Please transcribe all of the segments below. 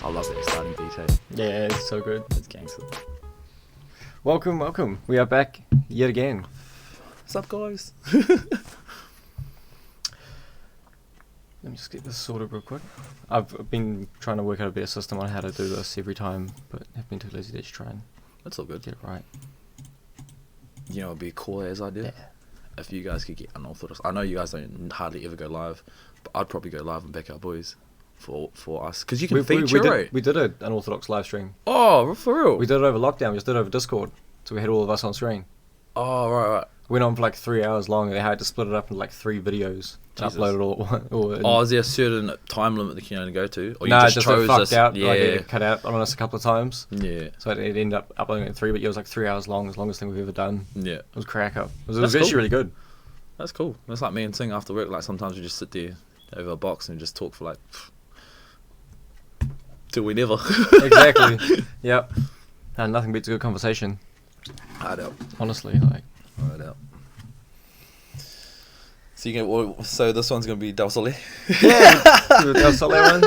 I love that starting beat, hey. Yeah, it's so good. It's gangster. Welcome. We are back yet again. What's up, guys? Let me just get this sorted real quick. I've been trying to work out a better system on how to do this every time, but have been too lazy to try and That's all good. get it right. You know, it'd be a cool as idea. Yeah. If you guys could get unorthodox. I know you guys don't hardly ever go live, but I'd probably go live and back our boys for us. Because you can feature, right? We did an unorthodox live stream. Oh, for real? We did it over lockdown. We just did it over Discord. So we had all of us on screen. Oh, right. Went on for like 3 hours long. They had to split it up into like 3 videos. Jesus. Upload it all. Oh, is there a certain time limit that you can only go to? Or you Nah, just just chose fucked this? out. Yeah. Like it cut out on us a couple of times. Yeah. So it ended up uploading at 3, but it was like 3 hours long, the longest thing we've ever done. Yeah. It was crack up. It was That's actually cool. really good. That's cool. That's like me and Ting after work. Like sometimes we just sit there over a box and just talk for like till we never. Exactly. Yep. And nothing beats a good conversation. Hard out. Honestly, like. Hard out. So so this one's gonna be Del Sole. Yeah. Del Sole one.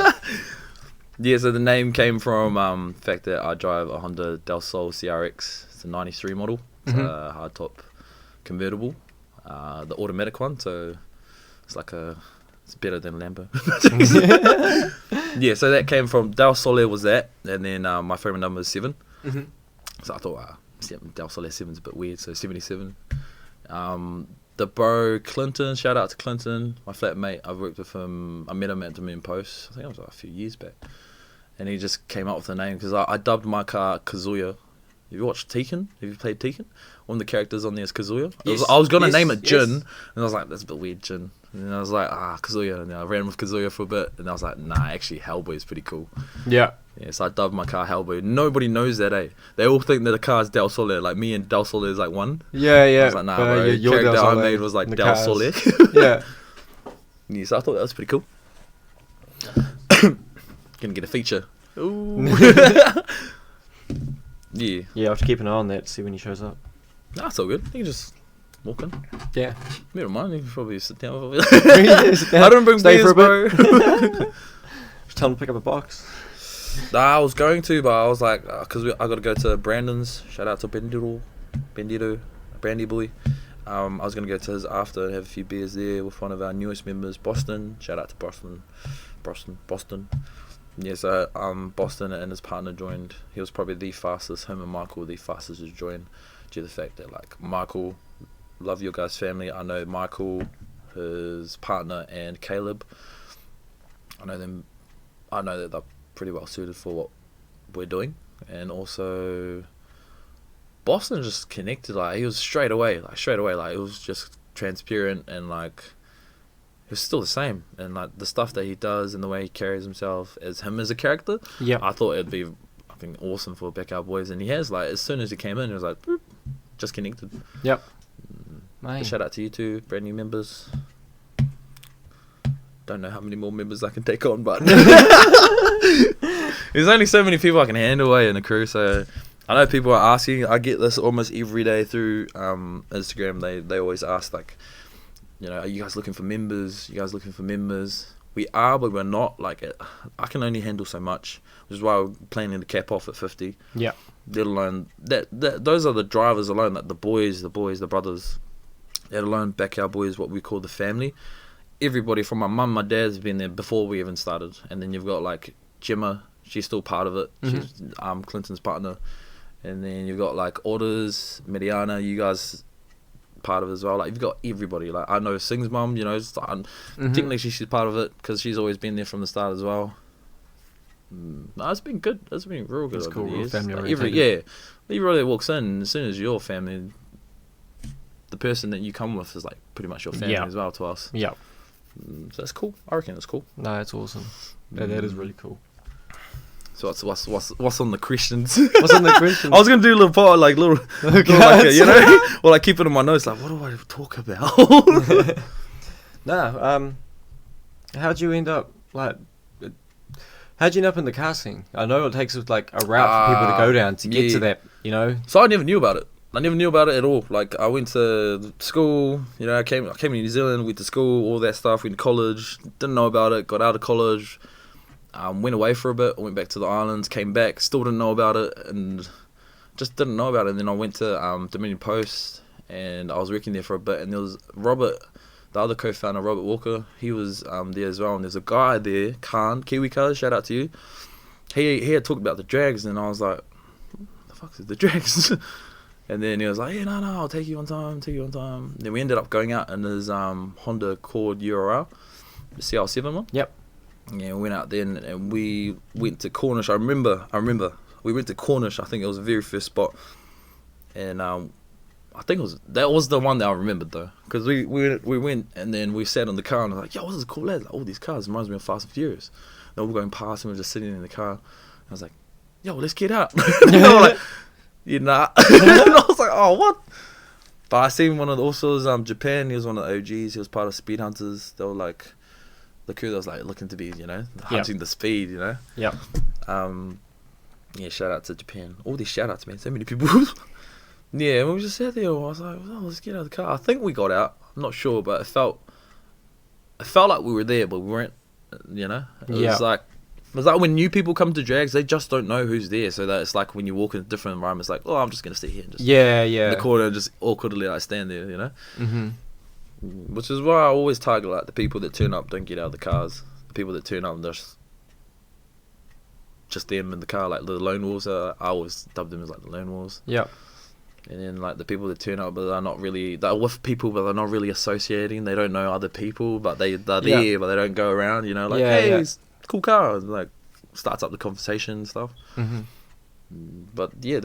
Yeah. So the name came from the fact that I drive a Honda Del Sol CRX. It's a '93 model. It's a hardtop convertible, the automatic one. So it's better than Lambo. Yeah. So that came from Del Sole was that, and then my favorite number is 7. Mm-hmm. So I thought Del Sole 7's a bit weird. So 77. The bro Clinton, shout out to Clinton, my flatmate. I've worked with him. I met him at Dominion Post. I think it was like a few years back, and he just came up with the name because I dubbed my car Kazuya. Have you watched Tekken? Have you played Tekken? One of the characters on there is Kazuya. Yes, I was gonna name it yes. Jin, and I was like, that's a bit weird, Jin. And I was like, Kazuya. And I ran with Kazuya for a bit, and I was like, nah, actually Hellboy is pretty cool. Yeah. Yeah, so I dubbed my car Hellboy. Nobody knows that, eh? They all think that the car is Del Sole. Like me and Del Sole is like one. Yeah, yeah. I was like, nah, bro. The your character Del I Sole made was like in the Del cars. Sole. Yeah. Yeah, so I thought that was pretty cool. Gonna get a feature. Ooh. Yeah. Yeah, I have to keep an eye on that to see when he shows up. Nah, it's all good. You can just walk in. Yeah. Me don't mind. You can probably sit down. Sit down, I don't bring stay beers, for a bro. Just tell him to pick up a box. Nah, I was going to, but I was like, because I got to go to Brandon's. Shout out to Bandito, Brandy Boy. I was going to go to his after and have a few beers there with one of our newest members, Boston. Shout out to Boston. Yeah, so Boston and his partner joined. He was probably the fastest. Him and Michael were the fastest to join, due to the fact that like Michael, love your guys' family. I know Michael, his partner, and Caleb. I know them. I know that they're pretty well suited for what we're doing, and also Boston just connected. Like he was straight away. Like it was just transparent and like. It was still the same, and like the stuff that he does and the way he carries himself as him as a character. Yeah. I thought it'd be, awesome for Backyard Boys, and he has like as soon as he came in, he was like, boop, just connected. Yep. Shout out to you two, brand new members. Don't know how many more members I can take on, but there's only so many people I can handle in a crew. So I know people are asking. I get this almost every day through Instagram. They always ask like, you know, are you guys looking for members? We are, but we're not. Like, I can only handle so much, which is why we're planning to cap off at 50. Yeah. Let alone that those are the drivers alone, like the brothers. Let alone Backyard Boys, what we call the family. Everybody from my mum, my dad's been there before we even started, and then you've got like Gemma. She's still part of it. Mm-hmm. She's Clinton's partner, and then you've got like Orders, Mediana. You guys. Part of it as well. Like you've got everybody. Like I know Sing's mum, you know, technically she's part of it because she's always been there from the start as well. No, it's been good. It's been real good. It's over cool. the Real years. family Like oriented. everybody that walks in, as soon as you're family, the person that you come with is like pretty much your family as well to us. Yeah. So that's cool. I reckon it's cool. No, that's awesome. That is really cool. So what's on the questions? What's on the question? I was gonna do a little part, like little like you know, or like keep it in my notes. Like, what do I talk about? How'd you end up in the casting? I know it takes like a route for people to go down to get to that, you know. So I never knew about it. I never knew about it at all. Like I went to school, you know. I came to New Zealand, went to school, all that stuff. Went to college, didn't know about it. Got out of college. Went away for a bit, went back to the islands, came back, still didn't know about it, and just didn't know about it. And then I went to Dominion Post, and I was working there for a bit, and there was Robert, the other co-founder, Robert Walker. He was there as well, and there's a guy there, Khan, Kiwi Cuz, shout out to you. He had talked about the drags, and I was like, what the fuck is the drags? And then he was like, yeah, no, I'll take you on time. Then we ended up going out in his Honda Accord URL, the CL7 one. Yep. Yeah, we went out then, and we went to Cornish. I remember. We went to Cornish. I think it was the very first spot, and I think that was the one that I remembered though, because we went and then we sat in the car and I was like, yo, this is cool, lads. Like, all these cars reminds me of Fast and Furious. And we were going past and we were just sitting in the car. I was like, yo, let's get out. They were like, yeah, nah. And I was like, oh, what? But I seen one of the also Japan. He was one of the OGs. He was part of Speed Hunters. They were like the crew that was like looking to be, hunting the speed, Yep. Yeah, shout out to Japan. All these shout outs, man. So many people. Yeah, and we just sat there. I was like, oh, let's get out of the car. I think we got out. I'm not sure, but it felt like we were there, but we weren't. It was like when new people come to drags, they just don't know who's there. So that it's like when you walk in a different environment, it's like, oh, I'm just gonna stay here and just in the corner and just awkwardly like stand there, Mm-hmm. Which is why I always target like the people that turn up, don't get out of the cars. The people that turn up, just them in the car, like the lone wolves. I always dub them as like the lone wolves. Yep. And then like the people that turn up, but they're with people, but they're not really associating. They don't know other people, but they're there, but they don't go around. Hey, it's a cool car, and like starts up the conversation and stuff. Mm-hmm. But yeah,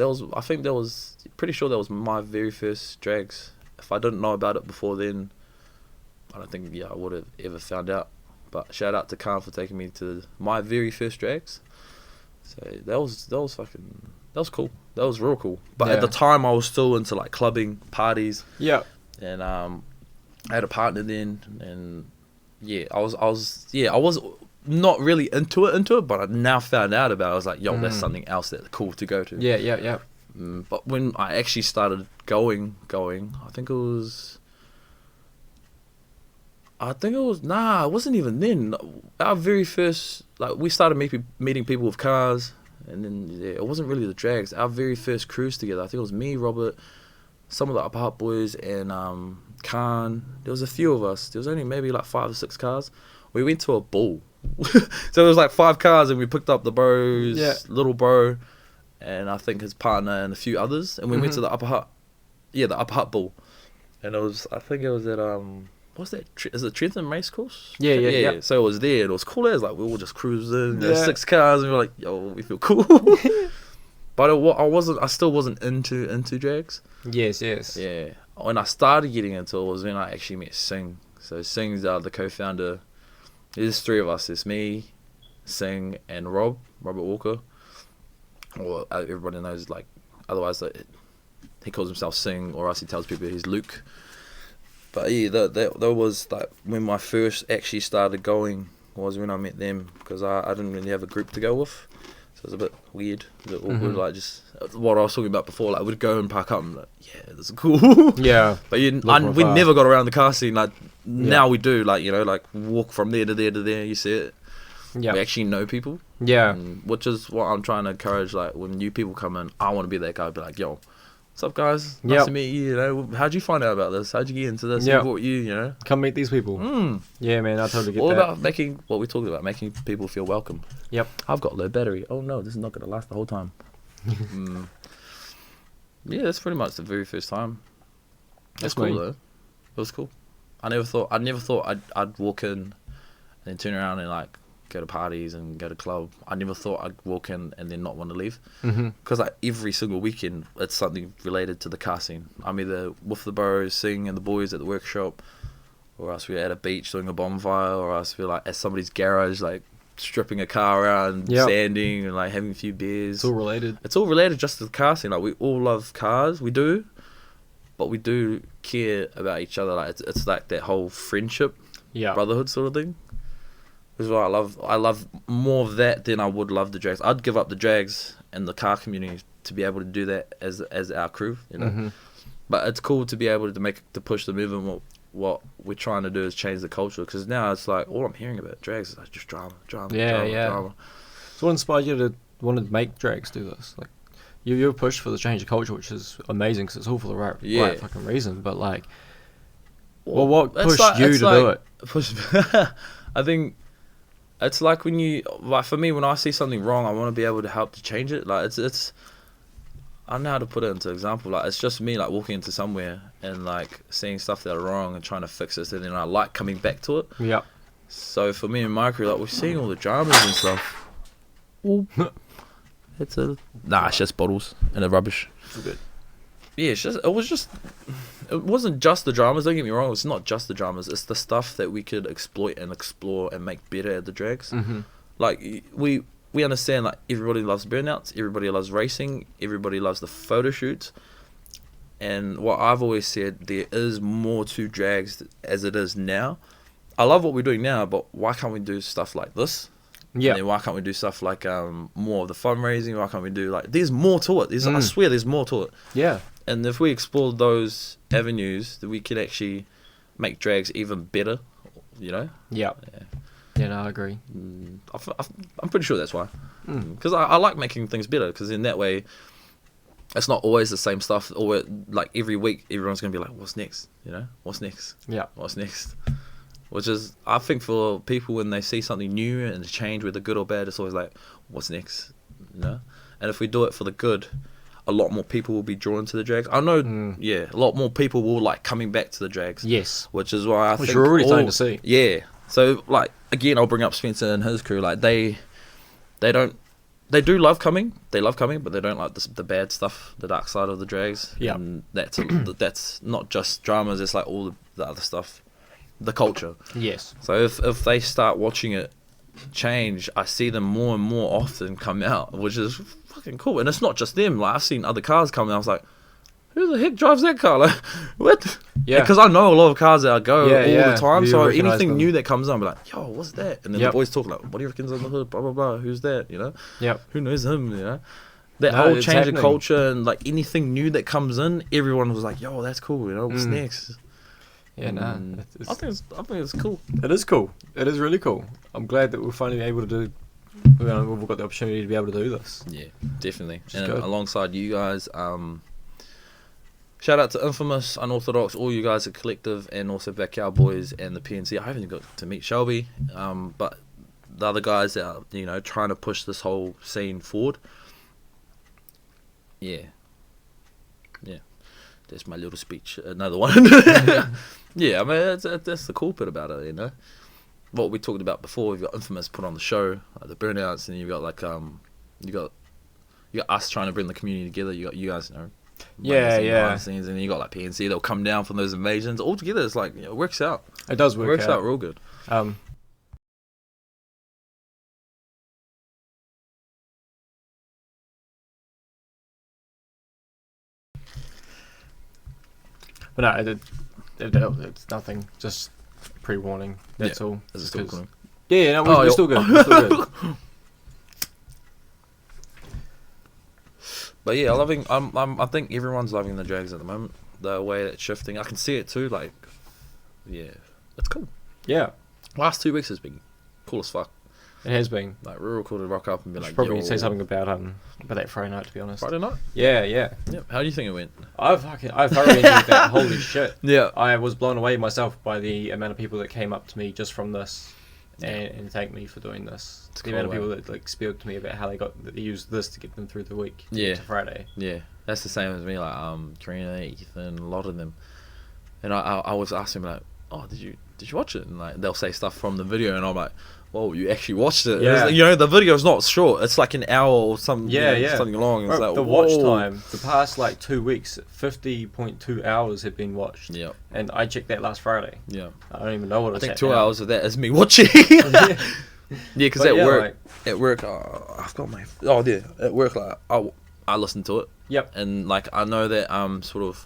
pretty sure that was my very first drags. If I didn't know about it before then, I don't think I would have ever found out. But shout out to Khan for taking me to my very first drags. So that was cool. That was real cool. But at the time, I was still into like clubbing, parties. Yeah. And I had a partner then, and yeah, I was not really into it, but I now found out about it. I was like, yo, that's something else that's cool to go to. Yeah. But when I actually started going, I think it was. It wasn't even then. Our very first, like, we started meeting people with cars, and then it wasn't really the drags. Our very first cruise together, I think it was me, Robert, some of the Upper Hut boys, and Khan. There was a few of us. There was only maybe like 5 or 6 cars. We went to a ball. So there was like 5 cars, and we picked up the bros, little bro, and I think his partner and a few others, and we went to the Upper Hut. Yeah, the Upper Hut ball. And I think it was at what's that? Is it Trentham Race Course? Yeah. So it was there, and it was cool as like we were all just cruising. There were 6 cars, and we were like, yo, we feel cool. But I still wasn't into drags. Yes. Yeah. When I started getting into it was when I actually met Singh. So Singh's the co-founder. There's 3 of us. It's me, Singh, and Robert Walker. Or everybody knows, like, otherwise he calls himself Singh, or else he tells people he's Luke. But yeah, that was like when my first actually started going, was when I met them, because I didn't really have a group to go with. So it was a bit weird, a bit awkward, like just what I was talking about before. Like we'd go and park up and like, yeah, this is cool. Yeah. But we never got around the car scene. Like now we do, like, like walk from there to there to there. You see it. Yeah. We actually know people. Yeah. Which is what I'm trying to encourage. Like when new people come in, I want to be that guy. I'd be like, yo, what's up, guys? Nice to meet you. How'd you find out about this? How'd you get into this? Who brought you? Come meet these people. Yeah, man, I totally get all that. All about making what we talked about, making people feel welcome. Yep. I've got low battery. Oh no, this is not going to last the whole time. Yeah, that's pretty much the very first time. That's cool though. It was cool. I never thought I'd walk in and then turn around and like go to parties and go to club. I never thought I'd walk in and then not want to leave, because like every single weekend it's something related to the car scene. I'm either with the bros, Singh and the boys at the workshop, or else we're at a beach doing a bonfire, or else we're like at somebody's garage like stripping a car around, sanding and like having a few beers. It's all related. It's all related just to the car scene. Like we all love cars, we do, but we do care about each other. Like it's like that whole friendship, brotherhood sort of thing. Which is why I love more of that than I would love the drags. I'd give up the drags and the car community to be able to do that as our crew, But it's cool to be able to push the movement what we're trying to do is change the culture, because now it's like all I'm hearing about drags is like just drama. So what inspired you to want to make drags do this? Like, you're pushed for the change of culture, which is amazing because it's all for the right fucking reason. But like, well, what pushed you to do it? I think it's like when you, like, for me, when I see something wrong, I want to be able to help to change it. Like it's I don't know how to put it into example. Like, it's just me like walking into somewhere and like seeing stuff that are wrong and trying to fix it, and then I like coming back to it. Yeah. So for me and my crew, like, we're seeing all the dramas and stuff. It's just bottles and the rubbish. Good. Yeah, it wasn't just the dramas. Don't get me wrong. It's not just the dramas. It's the stuff that we could exploit and explore and make better at the drags. Mm-hmm. Like, we understand, like, everybody loves burnouts, everybody loves racing, everybody loves the photo shoots. And what I've always said, there is more to drags as it is now. I love what we're doing now, but why can't we do stuff like this? Yeah. And then why can't we do stuff like more of the fundraising? Why can't we do, like, there's more to it. I swear there's more to it. Yeah. And if we explore those avenues, then we can actually make drags even better, you know? Yeah. Yeah, no, I agree. I'm pretty sure that's why. Because I like making things better, because in that way, it's not always the same stuff. Or like every week, everyone's going to be like, what's next? You know? What's next? Yeah. What's next? Which is, I think, for people, when they see something new and change, whether good or bad, it's always like, what's next? You know? And if we do it for the good, a lot more people will be drawn to the drags. I know, a lot more people will like coming back to the drags. Yes. Which is why I think... Which you're already starting to see. Yeah. So, like, again, I'll bring up Spencer and his crew. Like, they do love coming. They love coming, but they don't like the bad stuff, the dark side of the drags. Yeah. And that's not just dramas, it's like all the other stuff. The culture. Yes. So if they start watching it change, I see them more and more often come out, which is fucking cool. And it's not just them. Like, I've seen other cars come out. I was like, who the heck drives that car? Like, what? Yeah. Because I know a lot of cars that I go all the time. So anything them. new that comes on, I'll be like, yo, what's that? And then the boys talk like, what do you reckon's on the hood? Blah, blah, blah. Who's that? You know? Yep. Who knows him? You know? That whole change of culture, and like anything new that comes in, everyone was like, yo, that's cool. You know, what's next? Yeah, nah. I think it's cool. It is cool. It is really cool. I'm glad that we're finally able to do. We've got the opportunity to be able to do this. Yeah, definitely. And good. Alongside you guys, shout out to Infamous, Unorthodox, all you guys at Collective, and also Backyard Boys and the PNC. I haven't got to meet Shelby, but the other guys that are, trying to push this whole scene forward. Yeah. That's my little speech. Another one. Yeah, I mean, that's the cool bit about it, you know. What we talked about before, we've got Infamous put on the show, like the burnouts, and you've got like you got us trying to bring the community together. You got you guys, behind the scenes, and then you got like PNC. They'll come down from those invasions. All together, it's like it works out. It does work. Works out real good. But no, it's nothing. Just pre-warning. That's all. Is it still going? Yeah, no, we're still good. We're still good. But yeah, I think everyone's loving the drags at the moment. The way it's shifting, I can see it too. Like, yeah, it's cool. Yeah. Last 2 weeks has been cool as fuck. It has been. Like, real cool to rock up and be like, probably say something about that Friday night, to be honest. Friday night? Yeah. How do you think it went? I thoroughly enjoyed that. Holy shit. Yeah. I was blown away myself by the amount of people that came up to me just from this and thanked me for doing this. It's the amount of people that like spoke to me about how they used this to get them through the week. To Friday. Yeah. That's the same as me. Like Karina, Ethan, a lot of them. And I was asking them like, oh, did you watch it? And like they'll say stuff from the video, and I'm like, whoa, you actually watched it? Yeah. The video's not short. It's like an hour or something. Something long. It's like, the watch time, the past like 2 weeks, 50.2 hours have been watched. Yeah. And I checked that last Friday. Yeah. I don't even know what it was. I think 2 hours of that is me watching. Yeah, because at work, I've got my... Oh, yeah. At work, like, I listen to it. Yep. And, like, I know that sort of...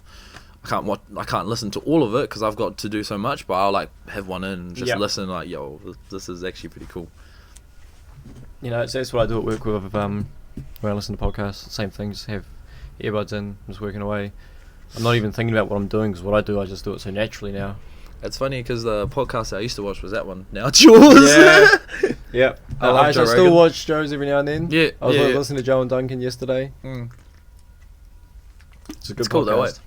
I can't listen to all of it because I've got to do so much, but I'll like have one in and just listen like, yo, this is actually pretty cool. That's what I do at work with when I listen to podcasts. Same thing, just have earbuds in, just working away. I'm not even thinking about what I'm doing because what I do, I just do it so naturally now. It's funny because the podcast I used to watch was that one. Now it's yours. Yeah. Yep. I Joe still Rogan. watch Joe's every now and then. Yeah. I was yeah. listening to Joe and Duncan yesterday. Mm. It's a good It's cool though, podcast.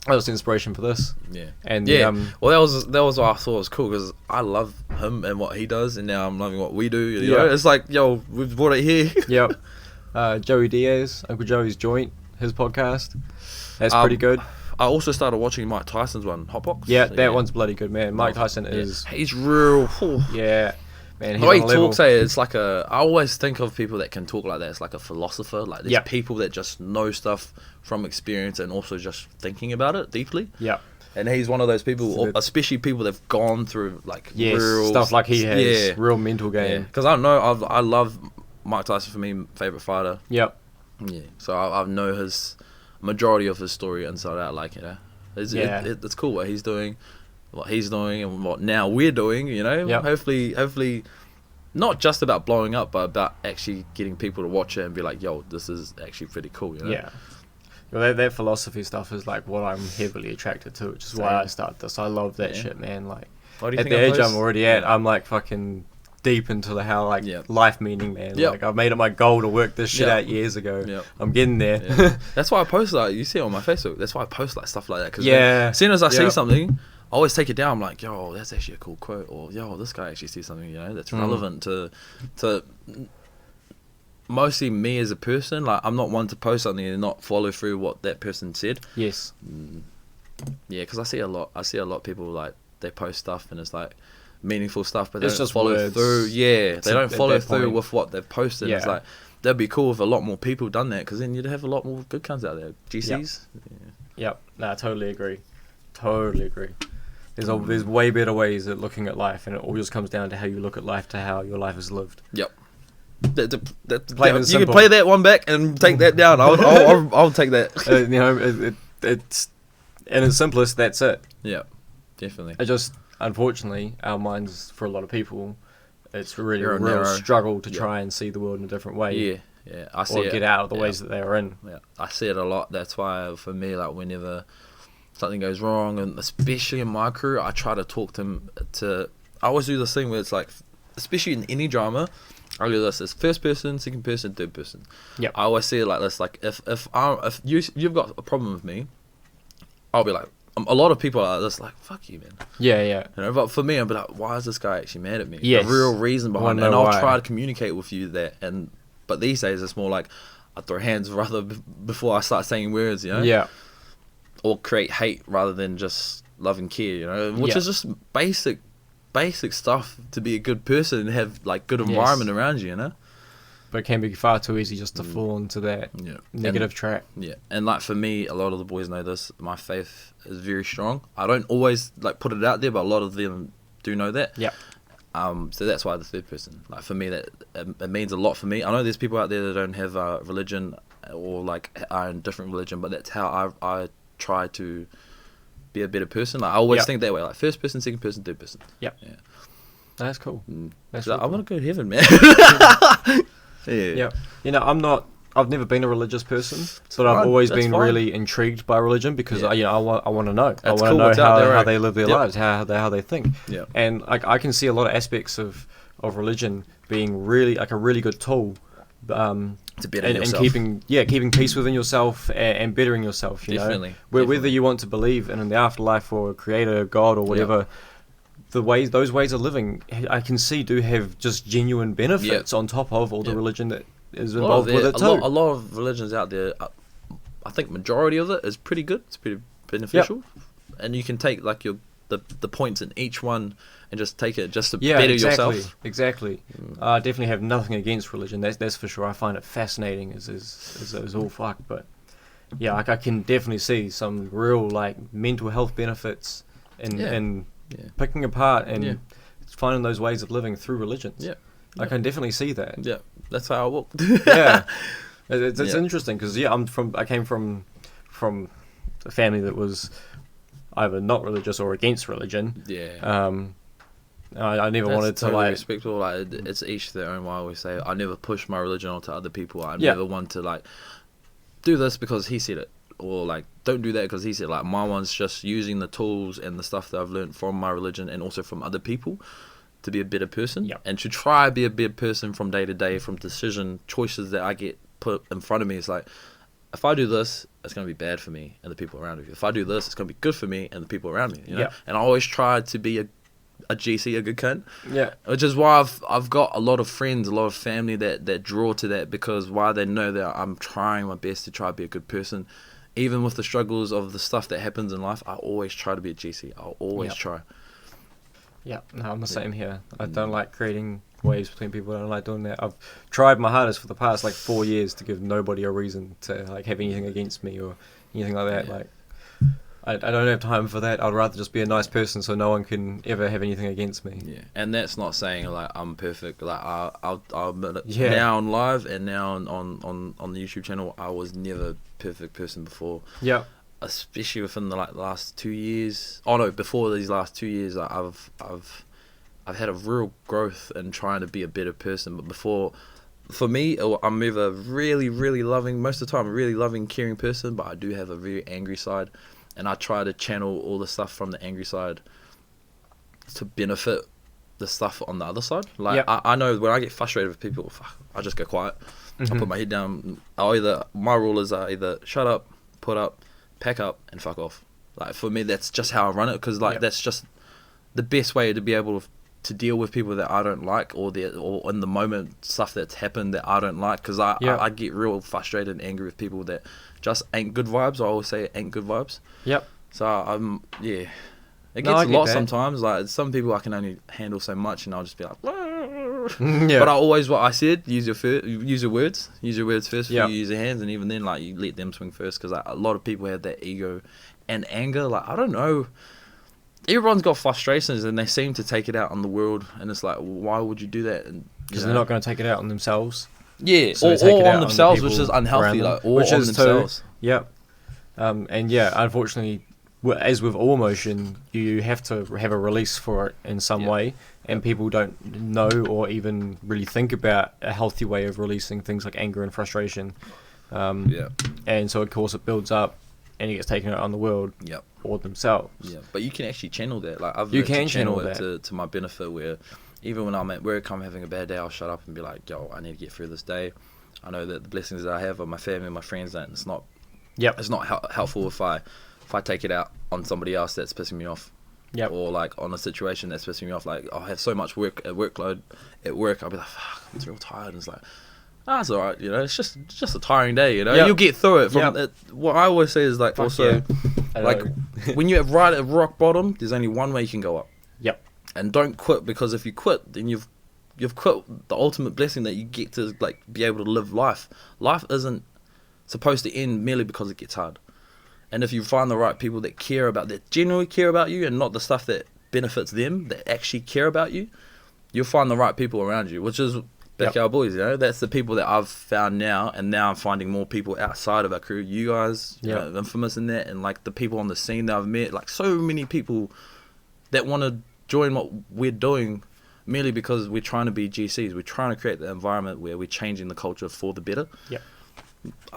That was the inspiration for this. Yeah. And Yeah. the, Well, that was what I thought was cool because I love him and what he does, and now I'm loving what we do. You know? It's like, yo, we've brought it here. Yep. Joey Diaz, Uncle Joey's Joint, his podcast. That's pretty good. I also started watching Mike Tyson's one, Hotbox. Yeah, that one's bloody good, man. Mike Tyson is... He's real... Yeah. Man, the way he talks, it's like a... I always think of people that can talk like that. It's like a philosopher. Like, there's people that just know stuff from experience and also just thinking about it deeply. Yeah. And he's one of those people, especially people that've gone through, like, real... stuff like he has. Yeah. Real mental game. Because I know, I love Mike Tyson, for me, favourite fighter. Yep. Yeah. So I know his... majority of his story inside out, like, you know. It's cool what he's doing, and what now we're doing, you know. Yep. Hopefully not just about blowing up, but about actually getting people to watch it and be like, yo, this is actually pretty cool, you know. Yeah. Well, that philosophy stuff is like what I'm heavily attracted to, which is why I started this. I love that shit, man. Like, at the age I'm already at, I'm like fucking deep into the life meaning, man. Like, I've made it my goal to work this shit out years ago. I'm getting there. That's why I post, like, you see it on my Facebook, that's why I post like stuff like that, because as soon as I see something, I always take it down. I'm like, yo, that's actually a cool quote, or yo, this guy actually sees something, you know, that's relevant to mostly me as a person. Like, I'm not one to post something and not follow through what that person said. Yes. Yeah, because I see a lot of people, like, they post stuff and it's like meaningful stuff, but they It's don't just follow words. through. Yeah, they don't follow through point. with what they've posted. It's like, that'd be cool if a lot more people done that, because then you'd have a lot more good cunts out there. GCs. Yep. No, I totally agree. There's way better ways at looking at life, and it all just comes down to how you look at life, to how your life is lived. Yep. Plain and You can simple. play that one back and take that down. I'll take that. You know, it's in its simplest. That's it. Yeah, definitely. It just, unfortunately, our minds, for a lot of people, it's really a They're real narrow. struggle to try and see the world in a different way. Yeah. I see Or get out of the ways that they are in. Yeah, I see it a lot. That's why, for me, like, whenever something goes wrong, and especially in my crew, I try to talk to them I always do this thing where it's like, especially in any drama, I do this as first person, second person, third person. Yep. I always see it like this. Like, if you've got a problem with me, I'll be like, a lot of people are just like, fuck you, man. Yeah. You know, but for me, I'll be like, why is this guy actually mad at me? Yes. The real reason behind it. And why. I'll try to communicate with you that. But these days, it's more like, I throw hands rather before I start saying words, you know? Yeah. Or create hate rather than just love and care, you know? Which is just basic stuff to be a good person and have, like, good environment around you, you know? But it can be far too easy just to fall into that negative track. Yeah, and like, for me, a lot of the boys know this, my faith is very strong. I don't always, like, put it out there, but a lot of them do know that. Yeah. So that's why the third person, like, for me, that it means a lot for me. I know there's people out there that don't have religion, or like are in different religion, but that's how I try to be a better person. Like, I always think that way, like, first person, second person, third person. Yeah. That's cool. That's So really I want to go to heaven, man. Yeah. You know, I've never been a religious person, but I've always been really intrigued by religion, because I want to know. I want to know how they live their lives, how they think. Yeah. And like, I can see a lot of aspects of religion being really like a really good tool, to better yourself. and keeping peace within yourself and bettering yourself. You know, whether you want to believe in the afterlife or a creator, God, or whatever. Those ways of living, I can see, do have just genuine benefits on top of all the religion that is involved with it too. A lot of religions out there, I think majority of it is pretty good. It's pretty beneficial, and you can take, like, the points in each one and just take it just to better yourself. Exactly. I definitely have nothing against religion. That's for sure. I find it fascinating as all fuck. But yeah, I can definitely see some real, like, mental health benefits in picking apart and finding those ways of living through religions. I can definitely see that. Yeah, that's how I walk. It's interesting, because I came from a family that was either not religious or against religion. I never wanted to, like, respectful. Like, it's each their own. I always say, I never push my religion onto other people. I never want to, like, do this because he said it, or like don't do that, because he said like my one's just using the tools and the stuff that I've learned from my religion and also from other people to be a better person, and to try be a better person from day to day, from decision choices that I get put in front of me. It's like, if I do this, it's going to be bad for me and the people around me. If I do this, it's going to be good for me and the people around me, you know? And I always try to be a GC, a good cunt. Which is why I've got a lot of friends, a lot of family that draw to that, because why they know that I'm trying my best to try to be a good person. Even with the struggles of the stuff that happens in life, I always try to be a GC. I'll always try. Yeah, no, I'm the same here. I don't like creating waves between people. I don't like doing that. I've tried my hardest for the past like 4 years to give nobody a reason to like have anything against me or anything like that. Like, I don't have time for that. I'd rather just be a nice person so no one can ever have anything against me. Yeah, and that's not saying like I'm perfect. Like I'll admit it. Now on live and now on the YouTube channel, I was never a perfect person before. Yeah. Especially within the like last 2 years. Oh no, before these last 2 years, I've had a real growth in trying to be a better person. But before, for me, I'm either really, really loving, most of the time, a really loving, caring person, but I do have a very angry side. And I try to channel all the stuff from the angry side to benefit the stuff on the other side. Like, I know when I get frustrated with people, I just go quiet. I put my head down. My rule is either shut up, put up, pack up, and fuck off. Like, for me, that's just how I run it, because like that's just the best way to be able to deal with people that I don't like, or in the moment stuff that's happened that I don't like, because I get real frustrated and angry with people that just ain't good vibes. I always say it ain't good vibes. So it gets a lot sometimes. Like, some people I can only handle so much, and I'll just be like, but what I said, use your words first before you use your hands, and even then, like, you let them swing first, because like, a lot of people have that ego and anger. Like, I don't know, everyone's got frustrations and they seem to take it out on the world, and it's like, why would you do that? Because they're not going to take it out on themselves. So or on themselves, which is unhealthy. Like, or which on themselves. Unfortunately, as with all emotion, you have to have a release for it in some way, and people don't know or even really think about a healthy way of releasing things like anger and frustration. And so, of course, it builds up, and it gets taken out on the world or themselves. But you can actually channel that. Like, I've channel it to my benefit, where even when I'm at work, I'm having a bad day, I'll shut up and be like, yo, I need to get through this day. I know that the blessings that I have are my family and my friends, and it's not helpful if I take it out on somebody else that's pissing me off. Or like on a situation that's pissing me off. Like, I have so much workload at work, I'll be like, fuck, I'm really tired. And it's like, it's alright, you know, it's just a tiring day, you know. You'll get through it. What I always say is like, like, when you're right at rock bottom, there's only one way you can go up. And don't quit, because if you quit, then you've quit the ultimate blessing that you get to like be able to live life. Life isn't supposed to end merely because it gets hard. And if you find the right people that genuinely care about you, and not the stuff that benefits them, that actually care about you, you'll find the right people around you, which is Backyard Boys, you know. That's the people that I've found now, and now I'm finding more people outside of our crew. You guys, you know, infamous in that, and like the people on the scene that I've met, like so many people that want to join what we're doing merely because we're trying to be GCs. We're trying to create the environment where we're changing the culture for the better.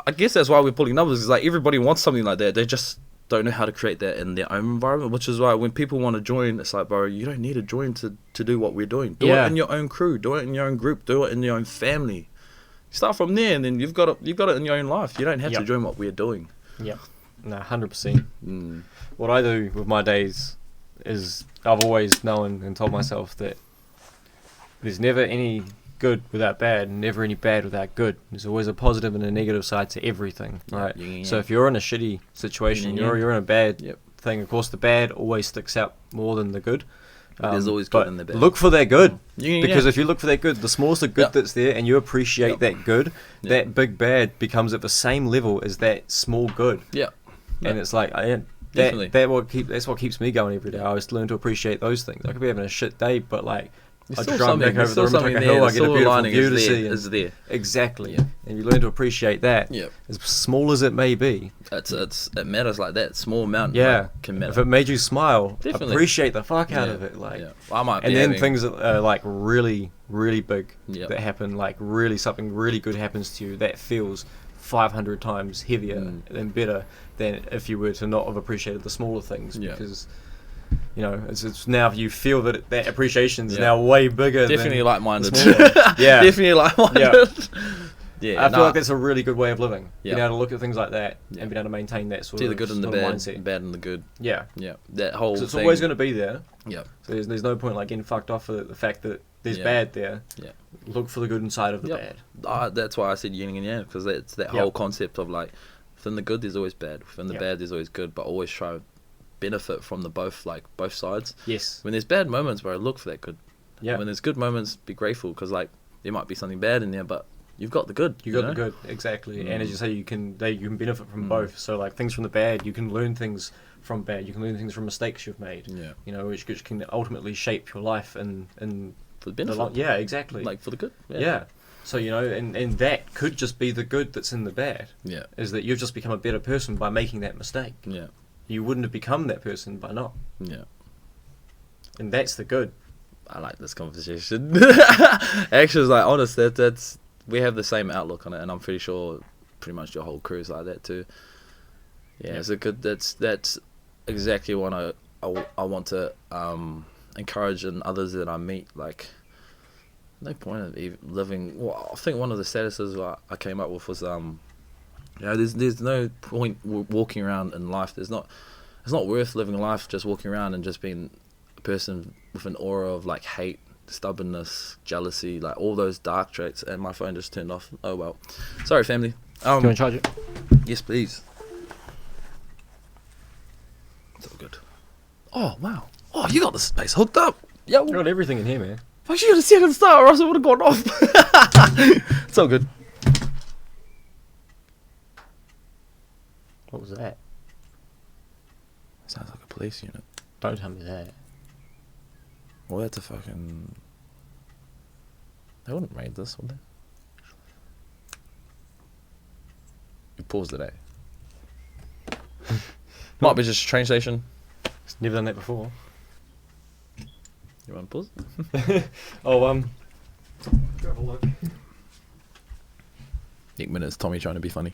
I guess that's why we're pulling numbers. Is like, everybody wants something like that. They just don't know how to create that in their own environment, which is why when people want to join, it's like, bro, you don't need to join to do what we're doing. Do it in your own crew. Do it in your own group. Do it in your own family. Start from there, and then you've got it in your own life. You don't have to join what we're doing. No, 100%. What I do with my days is, I've always known and told myself that there's never any good without bad, and never any bad without good. There's always a positive and a negative side to everything, right? So if you're in a shitty situation, you're in a bad thing, of course the bad always sticks out more than the good. There's always good in the bad. Look for that good, because if you look for that good, the smallest of good that's there, and you appreciate that good, that big bad becomes at the same level as that small good. And it's like, that's what keeps me going every day. I always learn to appreciate those things. I could be having a shit day, but like, I just drive back over the room, take a hill, I get a beautiful view to see. Is there. Exactly. And you learn to appreciate that, as small as it may be. It matters like that. Small amount can matter. If it made you smile, appreciate the fuck out of it. Like, and then things that are like really, really big that happen, like really something really good happens to you, that feels 500 times heavier and better than if you were to not have appreciated the smaller things, because it's now you feel that appreciation is now way bigger. Definitely than like-minded. Yeah, definitely like-minded. I feel like that's a really good way of living. Being able to look at things like that and being able to maintain that sort See of the good and the mindset. bad and the good. Yeah, That whole. So it's always going to be there. Yeah. So there's no point like getting fucked off for the fact that there's bad there. Yeah. Look for the good inside of the bad. That's why I said yin and yang, because it's that whole concept of like, within the good there's always bad, within the bad there's always good, but always try to benefit from both sides. Yes. When there's bad moments, bro, look for that good. Yeah. When there's good moments, be grateful, because like there might be something bad in there, but you've got the good. You got the good, exactly. And as you say, you can benefit from both. So like things from the bad, you can learn things from bad. You can learn things from mistakes you've made. Yeah. Which can ultimately shape your life and for the benefit. Yeah, exactly. Like for the good. Yeah. So and that could just be the good that's in the bad. Yeah. Is that you've just become a better person by making that mistake. Yeah. You wouldn't have become that person by not. Yeah. And that's the good. I like this conversation. Actually, it's like honest. That's we have the same outlook on it, and I'm pretty sure pretty much your whole crew is like that too. Yeah, it's a good. That's exactly what I want to encourage in others that I meet. Like, no point of even living. Well, I think one of the statuses I came up with was there's no point walking around in life. It's not worth living life just walking around and just being a person with an aura of like hate, stubbornness, jealousy, like all those dark traits. And my phone just turned off. Oh well, sorry family. Do you want to charge it? Yes please. It's all good. Oh wow. Oh, you got the space hooked up. Yo, I got everything in here, man. If I should have said at the start, or else it would have gone off. It's all good. What was that? Sounds like a police unit. Don't tell me that. Well, that's a fucking... They wouldn't raid this, would they? You paused it, eh? Might be just a train station. It's never done that before. You want to pause? Have a look. Nick minutes, Tommy trying to be funny.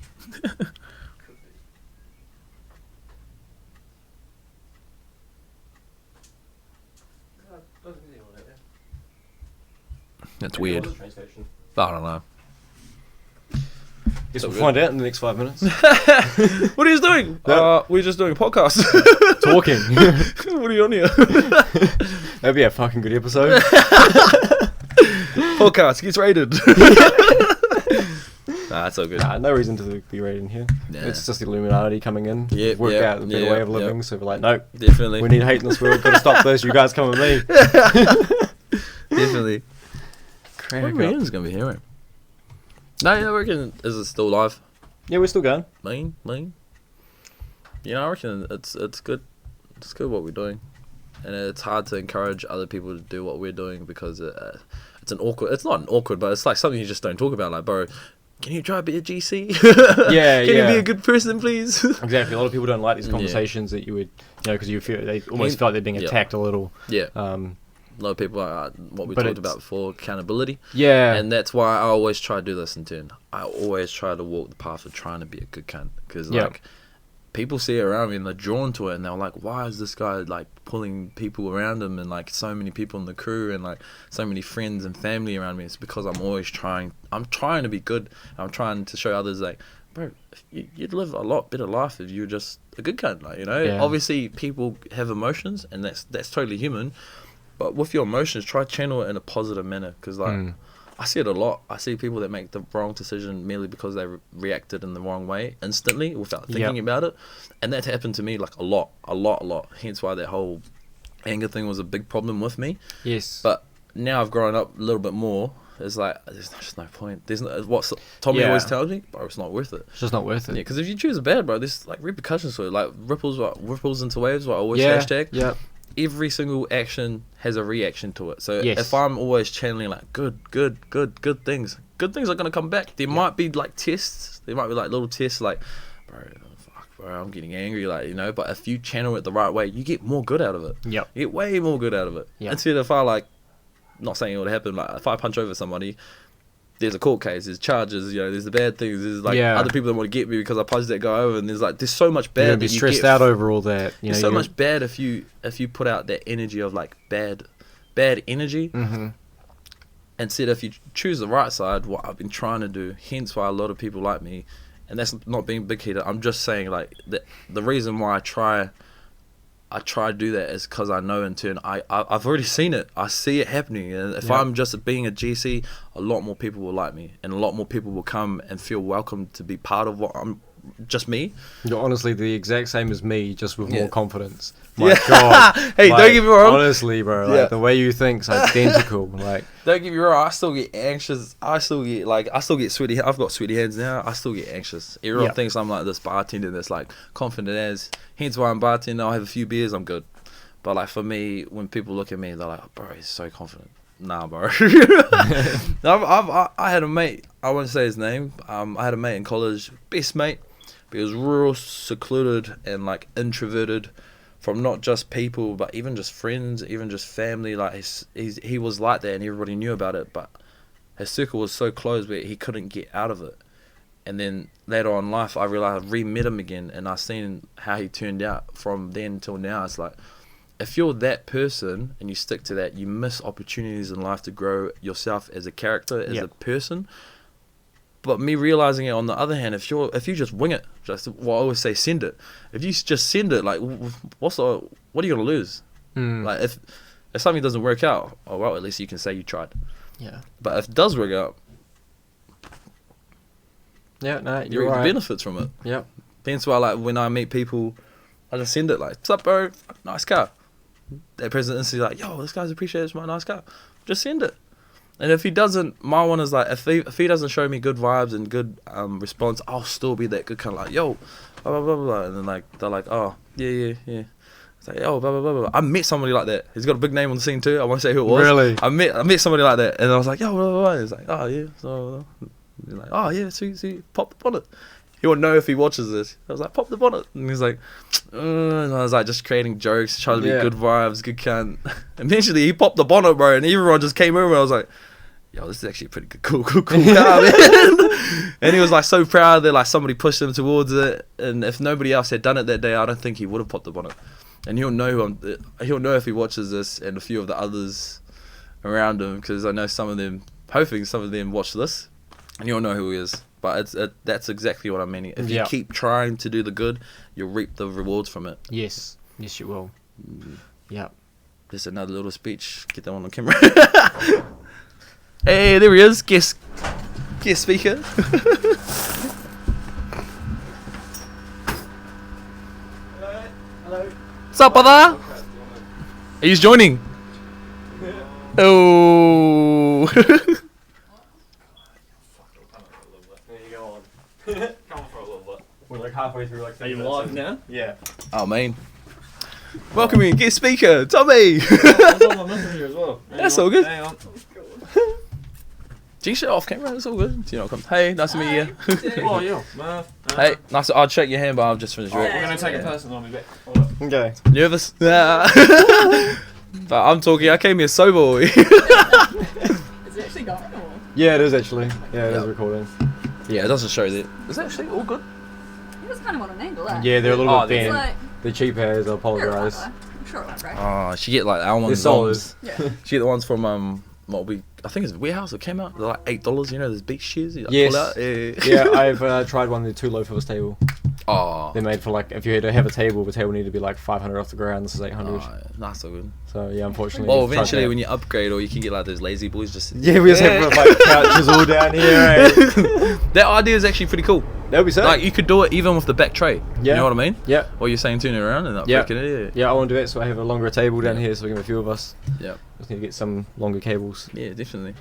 That's weird. I don't know. Guess we'll find out in the next 5 minutes. What are you doing? We're just doing a podcast. Talking. What are you on here? That'd be a fucking good episode. Podcast gets rated. Nah, it's all good. No reason to be rated in here. Yeah. It's just the Illuminati coming in. Work out a better way of living. So we're like, nope. Definitely. We need hate in this world. Got to stop this. You guys come with me. Definitely. What Rhiannon's going to be here, right? No, I reckon, is it still live? Yeah, we're still going. Lean. You know, I reckon it's good. It's good what we're doing. And it's hard to encourage other people to do what we're doing because it's not an awkward, but it's like something you just don't talk about. Like, bro, can you try to be a GC? Yeah, Can you be a good person, please? Exactly. A lot of people don't like these conversations that you would, because you feel they almost feel like they're being attacked a little. Yeah. A lot of people are what we talked about before, accountability. Yeah. And that's why I always try to do this in turn. I always try to walk the path of trying to be a good cunt. Because, like, people see it around me and they're drawn to it and they're like, why is this guy, like, pulling people around him and, like, so many people in the crew and, like, so many friends and family around me? It's because I'm trying to be good. I'm trying to show others, like, bro, you'd live a lot better life if you were just a good cunt, like, you know? Yeah. Obviously, people have emotions and that's totally human. But with your emotions, try to channel it in a positive manner. Because, like, I see it a lot. I see people that make the wrong decision merely because they reacted in the wrong way instantly without thinking about it. And that happened to me, like, a lot. Hence why that whole anger thing was a big problem with me. Yes. But now I've grown up a little bit more. It's like, there's just no point. There's what Tommy always tells me, bro, it's not worth it. It's just not worth it. Yeah, because if you choose a bad, bro, there's, like, repercussions for it. Like, ripples into waves, what I always hashtag. Yeah. Every single action has a reaction to it. So yes. if I'm always channeling like good things are gonna come back. There might be like tests. There might be like little tests like, bro, I'm getting angry, like, you know. But if you channel it the right way, you get more good out of it. Yep. You get way more good out of it. Yep. Instead if I like, not saying it would happen, like if I punch over somebody, there's a court case, there's charges, you know, there's the bad things, there's like other people that want to get me because I punched that guy over, and there's so much bad. You're gonna be stressed out over all that. There's so much bad if you put out that energy of like bad energy. Instead, if you choose the right side, what I've been trying to do, hence why a lot of people like me, and that's not being big-headed. I'm just saying like the reason why I try to do that is because I know in turn I've already seen it. I see it happening, and if I'm just being a GC, a lot more people will like me, and a lot more people will come and feel welcome to be part of what I'm. Just me. You're honestly the exact same as me, just with more confidence. My God. Hey, like, don't get me wrong. Honestly, bro, like the way you think's identical. Like, don't get me wrong. I still get anxious. I still get sweaty. I've got sweaty hands now. I still get anxious. Everyone thinks I'm like this bartender that's like confident as. Hence why I'm bartending. I'll have a few beers. I'm good. But like for me, when people look at me, they're like, oh, "Bro, he's so confident." Nah, bro. I had a mate. I won't say his name. I had a mate in college, best mate. But he was real secluded and like introverted from not just people, but even just friends, even just family. Like he was like that, and everybody knew about it. But his circle was so closed where he couldn't get out of it. And then later on in life, I realized I re-met him again, and I seen how he turned out from then till now. It's like if you're that person and you stick to that, you miss opportunities in life to grow yourself as a character, as a person. But me realizing it on the other hand, if you just wing it, just I always say send it. If you just send it, like what are you gonna lose? Like if something doesn't work out, oh well, at least you can say you tried. Yeah. But if it does work out, you're reap right. the benefits from it. Yep. Hence why like when I meet people, I just send it like, "What's up, bro? Nice car." That person instantly like, "Yo, this guy's appreciated. It's my nice car." Just send it. And if he doesn't, my one is like, if he doesn't show me good vibes and good response, I'll still be that good kind of like, yo, blah, blah, blah, blah. And then like, they're like, oh, yeah. It's like, yo, blah, blah, blah, blah. I met somebody like that. He's got a big name on the scene too. I won't say who it was. Really? I met somebody like that. And I was like, yo, blah, blah, blah. He's like, oh, yeah. So, he's like, oh, yeah, sweet, pop the bonnet. He won't know if he watches this. I was like, pop the bonnet. And he's like, and I was like, just creating jokes, trying to be good vibes, good cunt. Eventually, he popped the bonnet, bro, and everyone just came over. And I was like, yo, this is actually a pretty good, cool car, man. And he was like so proud that like somebody pushed him towards it. And if nobody else had done it that day, I don't think he would have popped the bonnet. And he'll know he'll know if he watches this and a few of the others around him, because I know some of them, hoping some of them watch this, and he'll know who he is. But that's exactly what I'm meaning. If you keep trying to do the good, you'll reap the rewards from it. Yes, you will. Yep. Just another little speech. Get that one on camera. Hey, there he is. Guest speaker. Hello. What's up, brother? He's joining. Oh. There you go on. Come on for a little bit. We're like halfway through. Like, are you live now? Yeah. Oh, man. Welcome in, guest speaker, Tommy. That's all I'm missing here as well. That's all good. Hang on. G-shit off camera, it's all good. You know, come. Hey, nice to meet you. Oh, yeah. Marv. Hey, nice. I'll shake your hand, but I'll just finish We're it. going to take a person on me back. Okay. Nervous? Nah. But I'm talking. I came here sober. Is it actually going or? Yeah, it is actually. Yeah, it is recording. Yeah, it doesn't show that. Is that actually all good? He was kind of on an angle, eh? Yeah, they're a little bit It's bent. like, They're cheap hairs. I you're right, apologise. though. I'm sure it won't break. Oh, she get like our They're ones. solid. Yeah. She get the ones from I think it's Warehouse that came out. They're like $8. You know, those beach shears. You like Yes. pull out. Yeah. Yeah, I've tried one. They're too low for this table. Oh. They're made for like, if you had to have a table, the table needed to be like 500 off the ground. This is 800. Nice, so good. So yeah, unfortunately. Well, we've tried eventually that. when you upgrade, or you can get like those lazy boys just. Yeah, we just have like couches all down here. Eh? That idea is actually pretty cool. That would be sick. Like you could do it even with the back tray. Yeah. You know what I mean? Yeah. Or you're saying turn it around and not Yeah. breaking it. Yeah, I want to do that, so I have a longer table down here, so we can have a few of us. Yeah. Just need to get some longer cables. Yeah, definitely.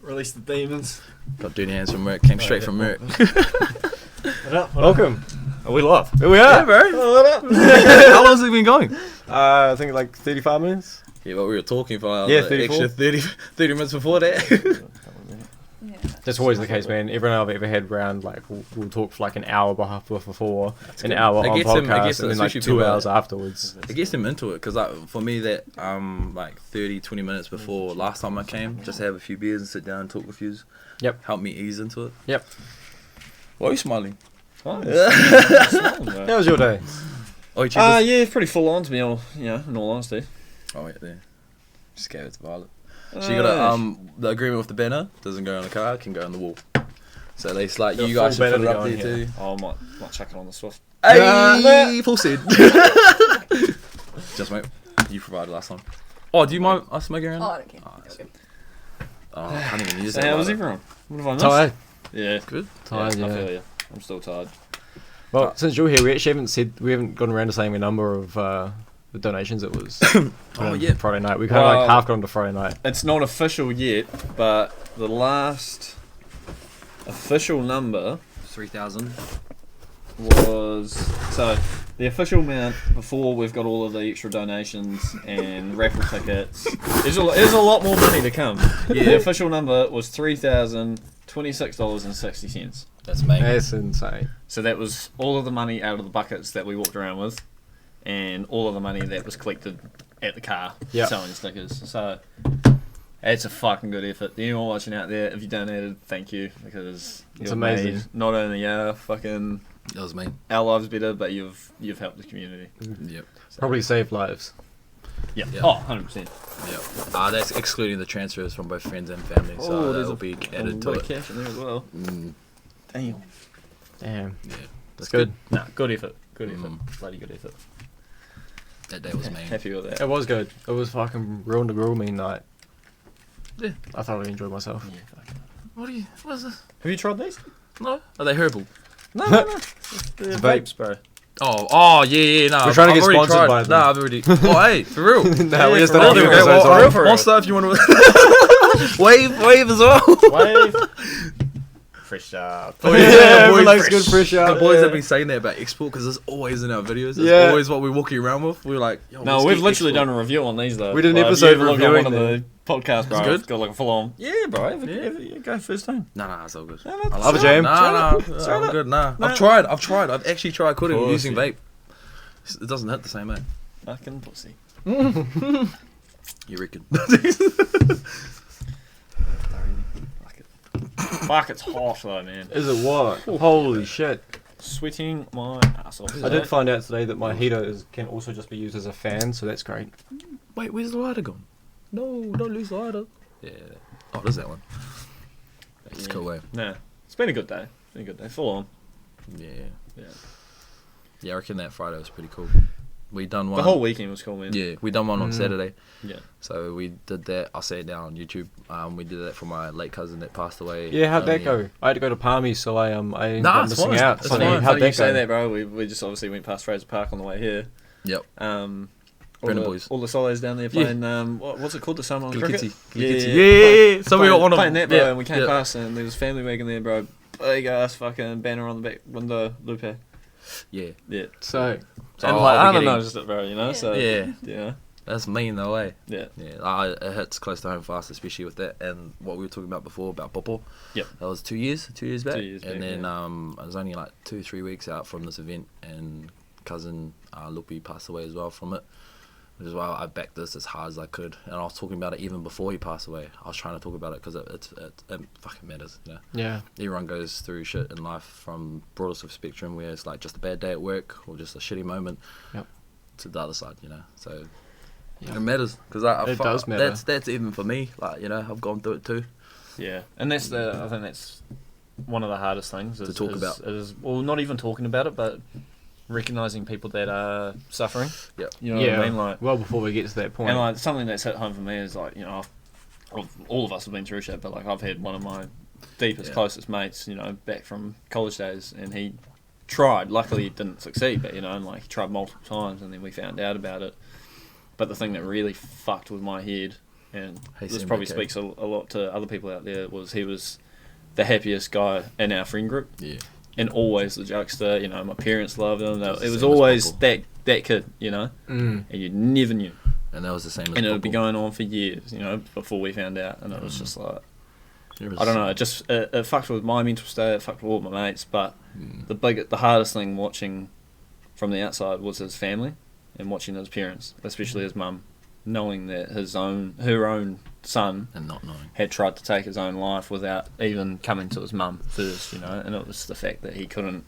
Release the demons. Got dirty hands from Merc. Came straight from Merc. What up? Welcome. Are we live? Here we are. Yeah, bro. What up? How long has it been going? I think like 35 minutes. Yeah, but we were talking for Yeah, the 34. extra 30 minutes before that. Yeah. That's always the case, man. Everyone I've ever had round, like, we'll talk for like an hour before, an hour on podcast, and then like 2 hours afterwards. It gets them into it, because like, for me, that like 30, 20 minutes before last time I came, just to have a few beers and sit down and talk with you. Yep. Help me ease into it. Yep. Why are you smiling? How How was your day? Oh, you checked this? yeah, pretty full on to be all, in all honesty. Oh, wait, there. Just gave it to Violet. She got the agreement with the banner, doesn't go on the car, can go on the wall. So at least, like, you guys should put it up there too. Oh, I might chuck it on the Swift. Hey, full said. Just mate, you provided last time. Oh, do you mind us smoking around? Oh, I don't care. Oh, that's good. Oh, I can't even use So that. how was everyone? What have I missed? Tired. Yeah. Good. Tired, I yeah. feel you. I'm still tired. Well, since you're here, we actually haven't gone around to saying the number of the donations it was. Oh, yeah. Friday night. We kind of like half got onto Friday night. It's not official yet, but the last official number 3,000. was so the official amount before we've got all of the extra donations and raffle tickets. There's a lot more money to come. Yeah. The official number was $3,026.60. That's me. That's insane. So that was all of the money out of the buckets that we walked around with, and all of the money that was collected at the car selling stickers. So it's a fucking good effort. Anyone watching out there, if you donated, thank you, because It's amazing. made not only fucking That was me. our lives better, but you've helped the community. Yep. So, Probably saved lives. yeah. Yeah. Oh, 100%. Yep. That's excluding the transfers from both friends and family. So that'll be added to bit it. of cash in there as well. Damn. Damn. Yeah. That's good. Nah, good effort. Good effort. Mm. Bloody good effort. That day was me. Happy with that. It was good. It was fucking real to grill me night. Yeah. I thoroughly enjoyed myself. Yeah, fuck. What is this? Have you tried these? No. Are they herbal? No. They're They're vape. vapes, bro. Oh, yeah, no. We're trying to get I've already sponsored tried. by them. Nah, I've already. Oh, hey, for real. No, we just for done a real. few Okay, episodes well, on. real for real. Monster, if you want to. wave as well. Wave. Fresh up. Oh, Yeah, boys, likes good fresh out. The boys yeah. have been saying that about export because it's always in our videos. It's Yeah. always what we're walking around with. We're like, yo, No, let's we've get literally export. done a review on these though. We did an Like, if episode you ever look on reviewing one of the podcasts, bro. It's good? It's got like a full on. Yeah, bro. Go first time. Nah, it's all good. No, I Love it. a jam. Nah, Straight I'm up. good. Nah, Nah. I've tried. I've actually tried quitting Pussy. using vape. It doesn't hit the same, mate. Fucking pussy. You reckon? Fuck, it's hot though, man. Is it what? Holy shit. Sweating my ass off. I did find out today that my heater can also just be used as a fan, so that's great. Wait, where's the lighter gone? No, don't lose the lighter. Yeah. Oh, there's that one. That's cool, way. Nah, it's been a good day. Full on. Yeah. Yeah. Yeah, I reckon that Friday was pretty cool. We done one. The whole weekend was cool, man. Yeah, we done one on Saturday. Yeah. So we did that. I'll say it down on YouTube. We did that for my late cousin that passed away. Yeah, how'd that go? I had to go to Palmy, so I ended Nah, up it's missing fine. out. It's So fine. how'd you that say go? that, bro? We just obviously went past Fraser Park on the way here. Yep. All Brandon the, boys. all the solos down there playing. What's it called? The Summer on Cricket. Yeah. So we were on playing that, bro, yeah, and we came yeah. past, and there was family wagon there, bro. Big ass fucking banner on the back window, Lupe. Yeah. Yeah. So, So And I'll like, be I haven't getting- noticed it, bro. You know. So Yeah. Yeah. That's mean though, eh? Yeah. Yeah, it hits close to home fast, especially with that and what we were talking about before about Popo. Yep. That was 2 years back. 2 years and back, then yeah. I was only like 2-3 weeks out from this event, and cousin Lupi passed away as well from it. Which is why I backed this as hard as I could, and I was talking about it even before he passed away. I was trying to talk about it because it fucking matters, you know. yeah. Everyone goes through shit in life, from broadest of spectrum, where it's like just a bad day at work or just a shitty moment, Yep. to the other side, you know. So Yeah. it matters because It does matter. That's even for me, like, you know, I've gone through it too. Yeah, and I think that's one of the hardest things To talk about. Well, not even talking about it, but recognizing people that are suffering. Yep. You know Yeah. what I mean? Like, Well, before we get to that point. and like something that's hit home for me is like, you know, all of us have been through shit, but like I've had one of my deepest, Yeah. closest mates, you know, back from college days, and he tried. Luckily, he didn't succeed, but you know, and like he tried multiple times, and then we found out about it. But the thing that really fucked with my head, and Hey, this Sam, probably okay. speaks a lot to other people out there, was he was the happiest guy in our friend group, Yeah. and always the jokester. You know, my parents loved him. It was the It was same as always Popo. that kid, you know, Mm. and you never knew. And that was the same as And it would be Popo. going on for years, you know, before we found out, and it was just like, I don't know. It just it fucked with my mental state. It fucked with all my mates. But the hardest thing watching from the outside was his family and watching his parents, especially his mum, knowing that her own son and not knowing had tried to take his own life without even coming to his mum first, you know, and it was the fact that he couldn't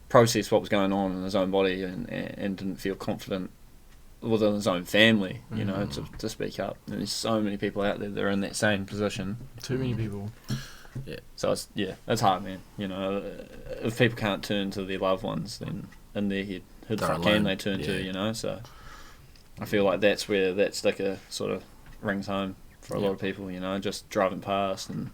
process what was going on in his own body and didn't feel confident within his own family, you know, to speak up. And there's so many people out there that are in that same position. Too many people. Yeah. So it's hard, man. You know, if people can't turn to their loved ones, then in their head, who the fuck can they turn to? You know, so I feel like that's where that sticker sort of rings home for a lot of people. You know, just driving past and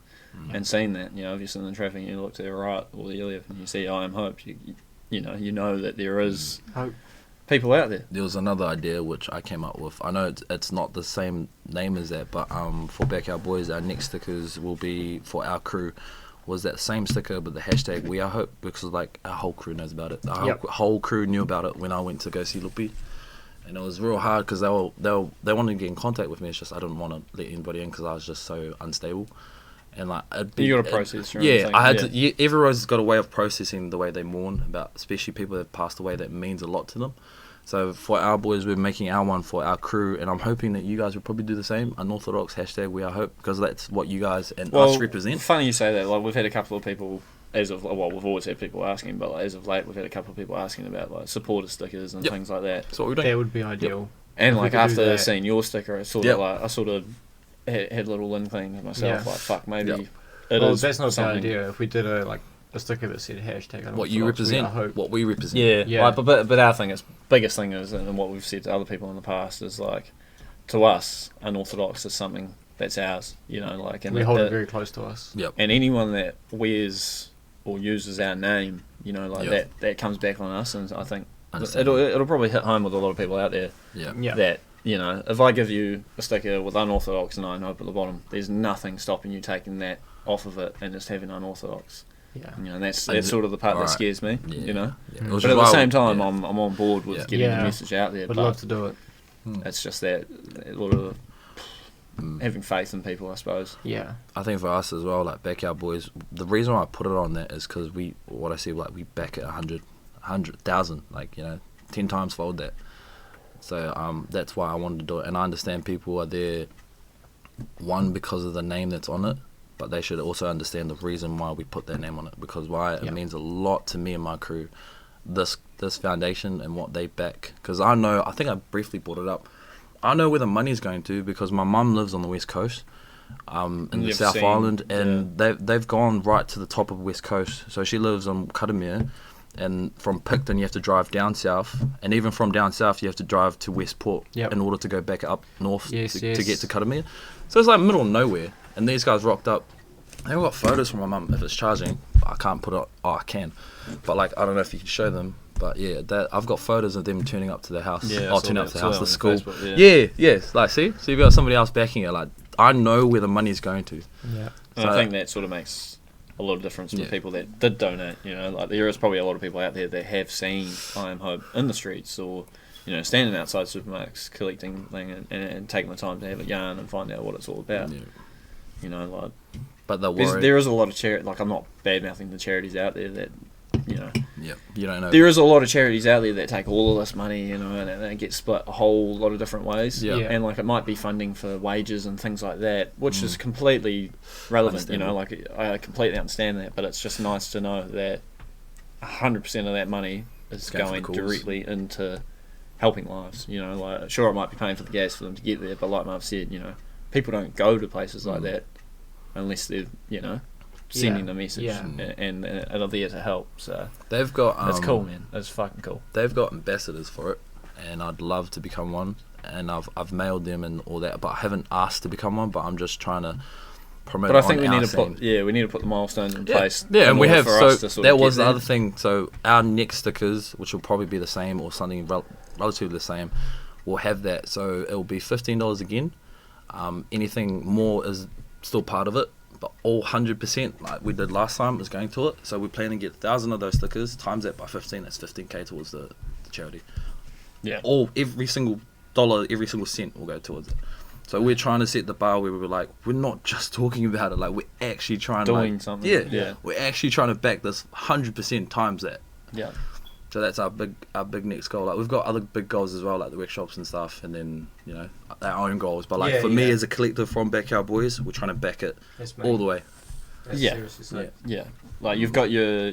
seeing that. You know, if you're sitting in traffic and you look to the right or the left and you see "I am hope," you know that there is hope. People out there. There was another idea which I came up with. I know it's not the same name as that, but for Backyard Boys, our next stickers will be for our crew. Was that same sticker, but the hashtag We Are Hope, because like our whole crew knows about it. Our whole crew knew about it when I went to go see Lupi, and it was real hard because they wanted to get in contact with me. It's just I didn't want to let anybody in because I was just so unstable. And like you got to process your own thing. I had to. Yeah, everyone's got a way of processing the way they mourn about, especially people that have passed away. That means a lot to them. So for our boys, we're making our one for our crew, and I'm hoping that you guys will probably do the same. Unorthodox hashtag We Are Hope, because that's what you guys and us represent. Funny you say that. Like we've had a couple of people we've always had people asking, but like, as of late, we've had a couple of people asking about like supporter stickers and things like that. That's what we're doing. That would be ideal. And like after seeing your sticker, I sort of had a little inkling of myself, like fuck, maybe it is. That's not something. the idea. If we did a sticker that said hashtag what you represent, what we represent. Yeah. Like, but our biggest thing is, and what we've said to other people in the past is like, to us, unorthodox is something that's ours. You know, like, and we hold it very close to us. Yep. And anyone that wears or uses our name, you know, like that comes back on us, and I think it'll probably hit home with a lot of people out there. Yeah. That, you know, if I give you a sticker with unorthodox and I hope at the bottom, there's nothing stopping you taking that off of it and just having unorthodox. Yeah, you know, that's sort of the part that scares me. You know, but at the same time, I'm on board with getting the message out there. I'd love to do it. It's just that a lot of having faith in people, I suppose. Yeah, I think for us as well, like Backyard Boys, the reason why I put it on that is because we back at 100,000, like, you know, 10 times fold that. So that's why I wanted to do it, and I understand people are there, one, because of the name that's on it. But they should also understand the reason why we put that name on it, because it means a lot to me and my crew, this foundation and what they back. Because I think I briefly brought it up. I know where the money's going to, because my mum lives on the West Coast, in the South Island, and they've gone right to the top of West Coast. So she lives on Katamia, and from Picton you have to drive down south, and even from down south you have to drive to Westport in order to go back up north to get to Katamia. So it's like middle of nowhere. And these guys rocked up. They've got photos from my mum. If it's charging, I can't put it. Oh, I can, but like I don't know if you can show them. But yeah, I've got photos of them turning up to the house. Turning up to the house, the school. Facebook, Like, see, so you've got somebody else backing it. Like, I know where the money's going to. Yeah, and I think that sort of makes a lot of difference with people that did donate. You know, like there is probably a lot of people out there that have seen I Am Hope in the streets, or you know, standing outside supermarkets collecting thing and taking the time to have a yarn and find out what it's all about. Yeah. You know, like, but there is a lot of charity. Like, I'm not bad mouthing the charities out there that, you know. Yeah, you don't know. There is a lot of charities out there that take all of this money, you know, and it gets split a whole lot of different ways. Yeah. And like, it might be funding for wages and things like that, which is completely relevant. You know, like I completely understand that, but it's just nice to know that 100% of that money is going directly into helping lives. You know, like, sure, it might be paying for the gas for them to get there, but like Marv said, you know, people don't go to places like that unless they're, you know, sending the message and are there to help. So they've got it's cool, man. It's fucking cool. They've got ambassadors for it, and I'd love to become one. And I've mailed them and all that, but I haven't asked to become one. But I'm just trying to promote. But I think we need to put the milestones in place. Yeah, and we have. So that was the there. other thing. So our next stickers, which will probably be the same or something relatively the same, will have that. So it will be $15 again. Anything more is still part of it, but all 100% like we did last time is going to it. So we plan to get 1,000 of those stickers, times that by 15, that's 15k towards the charity. Yeah. Every single dollar, every single cent will go towards it. So we're trying to set the bar where we were like, we're not just talking about it, like we're actually trying to doing something. Yeah, we're actually trying to back this 100% times that. Yeah. So that's our big next goal. Like we've got other big goals as well, like the workshops and stuff, and then our own goals. But like for me as a collective from Backyard Boys, we're trying to back it all the way. Yeah. Like you've got your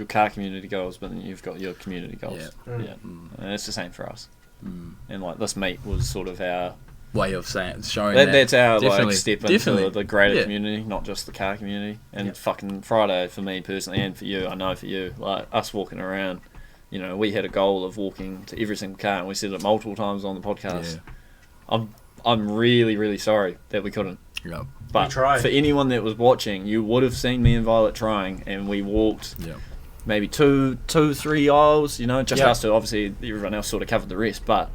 car community goals, but then you've got your community goals. And it's the same for us. And like this meet was sort of our way of showing that's our definitely. like step into the greater community, not just the car community. And fucking Friday for me personally, and for you, I know for you, like us walking around. We had a goal of walking to every single car, and we said it multiple times on the podcast. I'm really, really sorry that we couldn't. Yeah. But for anyone that was watching, you would have seen me and Violet trying, and we walked maybe 2-3 aisles. Just us two. Obviously, everyone else sort of covered the rest, but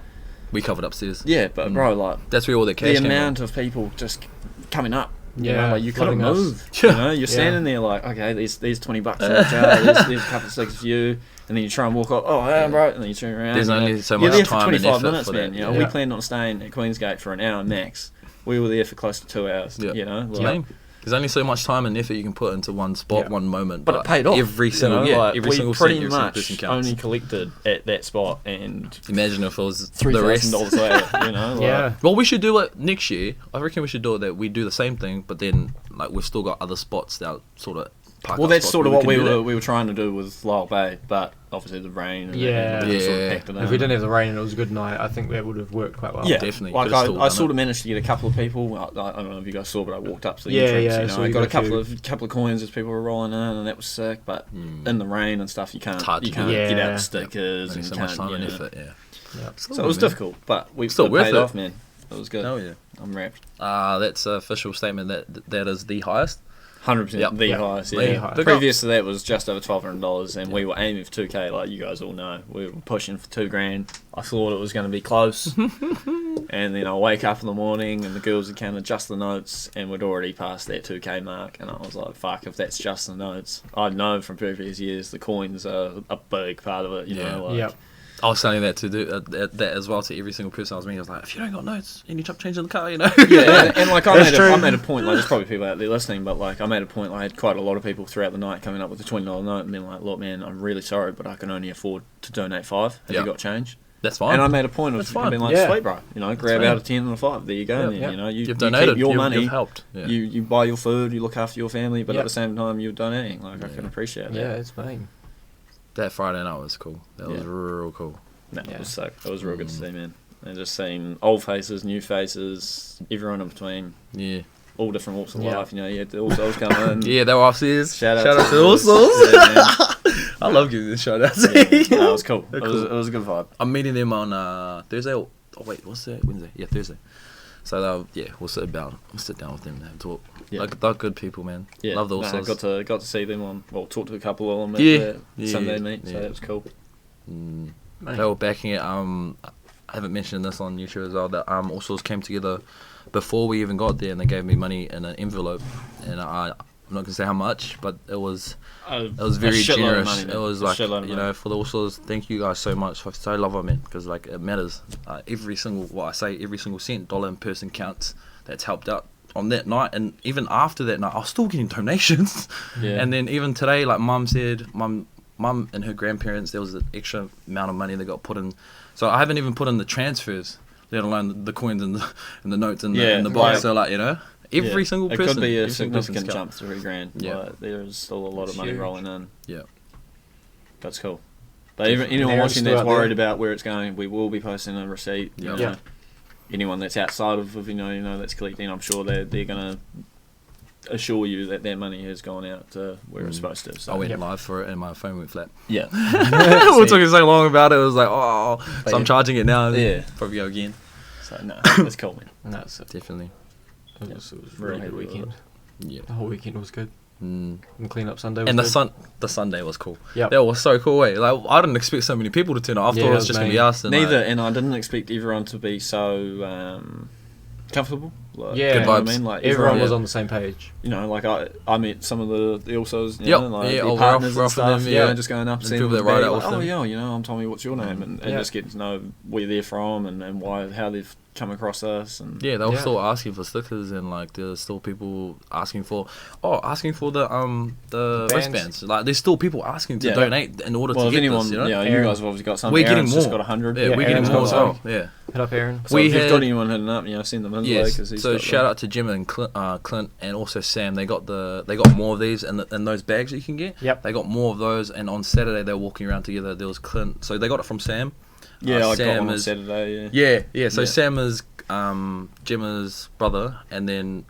we covered upstairs. Yeah, but bro, like that's where all the cash the amount of people just coming up. Like you couldn't loving move. You're standing there like, okay, there's $20 in the jar. There's a couple of sticks for you. And then you try and walk up, bro, and then you turn around. There's only so much time and effort 25 minutes, for man. that. We planned on staying at Queensgate for an hour max. We were there for close to 2 hours. There's only so much time and effort you can put into one spot, one moment. But it paid off. Every single, every single pretty cent, much only collected at that spot, and imagine if it was $3,000 later. Well, we should do it next year. I reckon we should do it that we do the same thing, but then like we've still got other spots that sort of. That's sort of what we were trying to do with Lyle Bay, but obviously the rain. And sort of packed it if we didn't have the rain and it was a good night, I think that would have worked quite well. Yeah, definitely. Like I sort of managed to get a couple of people. I don't know if you guys saw, but I walked up to the entrance. I got a couple of coins as people were rolling in, and that was sick. But in the rain and stuff, you can't get out the stickers and so you much can't. time and effort. So it was difficult, but we still paid off, man. It was good. Oh yeah, I'm wrapped. That's an official statement that is the highest. 100% the highest. Yeah. Previous to that was just over $1,200, and we were aiming for 2K. Like you guys all know, we were pushing for $2,000. I thought it was going to be close, and then I wake up in the morning, and the girls had kind of adjust the notes, and we'd already passed that 2K mark, and I was like, "Fuck! If that's just the notes, I know from previous years the coins are a big part of it." I was saying that to do that as well to every single person I was meeting. I was like, if you don't got notes, you need to change in the car, and like I made a point. Like there's probably people out there listening, but like I made a point. I had quite a lot of people throughout the night coming up with a $20 note and being like, "Look, man, I'm really sorry, but I can only afford to donate $5. Have you got change?" That's fine. And I made a point of being like, "Sweet, bro, grab out a 10 and a 5. There you go. And you've donated. You keep your money. You've helped. You buy your food. You look after your family, but at the same time, you're donating. Like I can appreciate that. Yeah, it's fine. That Friday night was cool. That was real cool. No, it was sick. It was real good to see, man. And just seeing old faces, new faces, everyone in between. Yeah. All different walks of life. You had the All Souls come in. They were upstairs. Shout out to All Souls. I love giving this shout out. It was cool. It was a good vibe. I'm meeting them on Thursday. Oh wait, what's that? Wednesday? Yeah, Thursday. So we'll sit down with them and have a talk. Yeah. Like they're good people, man. Yeah. Love the All Souls. Got to see them talk to a couple of them at the Sunday meet. So that was cool. They were backing it. I haven't mentioned this on YouTube as well. That All Souls came together before we even got there, and they gave me money in an envelope. And I'm not gonna say how much, but it was very generous. Money, it was like for the All Souls. Thank you guys so much. I so love it, man, because like it matters. Every single cent, dollar and person counts. That's helped out on that night, and even after that night, I was still getting donations. And then even today, like Mum said, Mum and her grandparents, there was an extra amount of money that got put in. So I haven't even put in the transfers, let alone the coins and the notes and the box. So like every single person. It could be a significant jump to $3,000. Yeah, there's still a lot of money rolling in. Yeah, that's cool. But anyone watching that's worried about where it's going, we will be posting a receipt. Anyone that's outside of that's collecting, I'm sure they're gonna assure you that their money has gone out to where it's supposed to. So. I went live for it and my phone went flat. Yeah. We were talking so long about it. It was like, so I'm charging it now. Yeah. Probably go again. So, no, that's cool, man. That's it. Definitely. It was a really good weekend. Yeah. The whole weekend was good. And clean up Sunday was and good. The Sunday was cool. Yeah. That was so cool. Like I didn't expect so many people to turn up. I thought it was just going to be us. Neither, and I didn't expect everyone to be so comfortable. Like, Yeah, Good you know what vibes. I mean, like everyone was Yeah. on the same page. You know, like I met some of the Usos, you Yep. know, like Yeah, their old partners Ralph and and stuff. them, Yeah, yeah. just going up And to them people with that ride bag, out like, with oh them. yeah, you know, I'm Tommy. What's your name? And Yeah. just getting to know where they're from and how they've come across us. And Yeah, they were Yeah. still asking for stickers, and like there's still people asking for the bands. wristbands. Like there's still people asking to Yeah. donate in order well, to if get anyone, this. You know, you Aaron. guys have obviously got some. we're getting Aaron's more. just got 100. Yeah, we're getting Aaron's more got as well. some. Yeah. Hit up Aaron. So We if you've had- got anyone hitting up, you know, send them his way Yes. because he's So got shout them. out to Jim and Clint and also Sam. They got more of these and those bags that you can get. Yep. They got more of those, and on Saturday they were walking around together. There was Clint, so they got it from Sam. Yeah, I got Sam one on is- Saturday. Yeah. Yeah. So Yeah. Sam is Gemma's brother, and then